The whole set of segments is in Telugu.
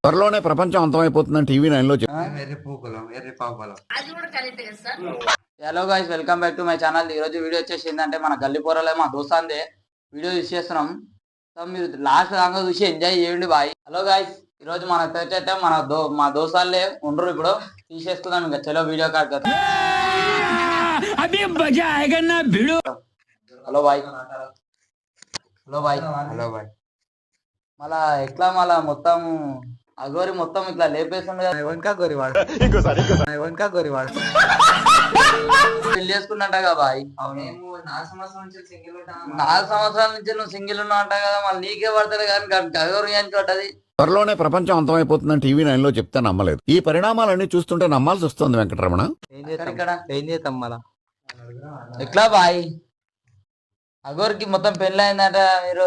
త్వరలోనే ప్రపంచం అంతమైపోతుందని టీవీ 9 లో hello guys, welcome back to my channel. ఈ రోజు వీడియో వచ్చేసి ఏంటంటే మన గల్లీ పోరలే మా దోస్తాందే వీడియో తీసేస్తున్నాం. సో మీరు లాస్ట్ దాకా చూసి ఎంజాయ్ చేయండి బాయ్. హలో గైస్, ఈ రోజు మన అయితే మా దోస్తాలే ఉండరు, ఇప్పుడు తీసేసుకుందాం. ఇంకా చలో వీడియో కాదు. Hello bye. Hello bye. Hello bye. మళ్ళా ఎట్లా మళ్ళా మొత్తం అగోరి మొత్తం ఇట్లా లేపేస్తుండే పెళ్లి చేసుకున్నట్టగా బాయ్. అవును, 4 సంవత్సరాల నుంచి నువ్వు సింగిల్ ఉన్నావు అంట కదా, మళ్ళీ నీకే పడతాడు కానీ అగోరి అని పడ్డది. త్వరలోనే ప్రపంచం అంతమైపోతుందని టీవీ 9 లో చెప్తే నమ్మలేదు. ఈ పరిణామాలన్నీ చూస్తుంటే నమ్మాల్సి వస్తుంది వెంకటరమణ. ఏం చేద్దాం మళ్ళా ఎట్లా బాయ్? అగోరికి మొత్తం పెళ్ళి అయిందట. మీరు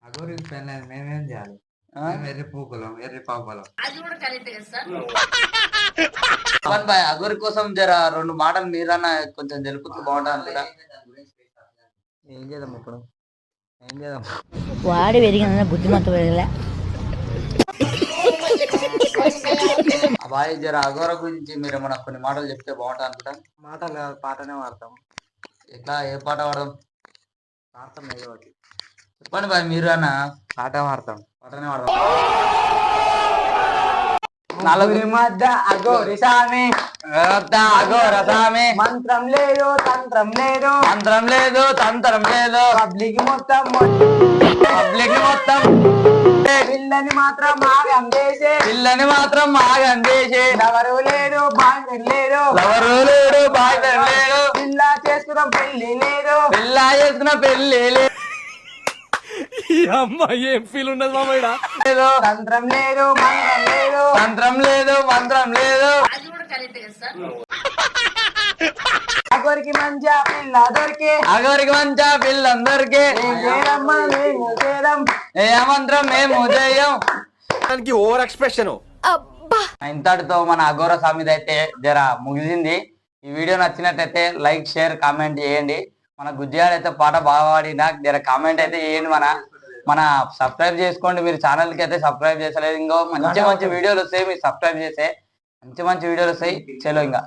అగోరికి పెళ్ళి అయింది, మేమేం చేయాలి? ఎర్రి పూకులం, ఎర్రి పాపలం. బాయ్, అగోరి కోసం జర 2 మాటలు మీరన్నా కొంచెం తెలుపుతూ బాగుంటుంది కదా. ఏం చేద్దాం ఇప్పుడు? ఏం చేద్దాం? వాడి పెరిగిన బుద్ధిమంత బాయ్, జర అగోర గురించి మీరు ఏమన్నా కొన్ని మాటలు చెప్తే బాగుంటుంది అనుకుంటా. మాటలు కాదు, పాటనే వాడతాం. ఎట్లా, ఏ పాట పాడదాం? పాడతాం ఏదో ఒకటి. చెప్పండి బాయ్, మీరు అన్న పాట పాడతాం. పాటనే పాడదాం. నలుగురి మధ్య అగోరి సామి, అగోర సామి, మంత్రం లేదు తంత్రం లేదు, మంత్రం లేదు తంత్రం లేదు, పబ్లిక్ మొత్తం పిల్లని మాత్రం ఆగం చేసే, పిల్లని మాత్రం ఆగం చేసే, ఎవరు లేదు బాయ్ లేదు, ఎవరు లేడు బాయ్ లేడు, పిల్ల చేసుకున్న పెళ్లి లేదు, పిల్ల చేసుకున్న పెళ్లి లేదు, ఏం ఫీల్ ఉండదు మామయ్య. తంత్రం లేదు మంత్రం లేదు, మంత్రం లేదు మంత్రం లేదు, అగోరికి మంచి పిల్ల దొరికే, అగోరికి మంచి పిల్లందరికీ ఏ మంత్రం మేము చేయం. Over expression. ఇంతటితో మన అఘోర సామిది అయితే జర ముగిసింది. ఈ వీడియో నచ్చినట్టయితే లైక్, షేర్, కామెంట్ చేయండి. మన గుజ్జిగాడు అయితే పాట బాగా పాడినా జర కామెంట్ అయితే చేయండి. మన సబ్స్క్రైబ్ చేసుకోండి. మీరు ఛానల్ కి అయితే సబ్స్క్రైబ్ చేసలేదు. ఇంకో మంచి మంచి వీడియోలు వస్తాయి, మీరు సబ్స్క్రైబ్ చేస్తే మంచి మంచి వీడియోలు వస్తాయి. చలో ఇంకా.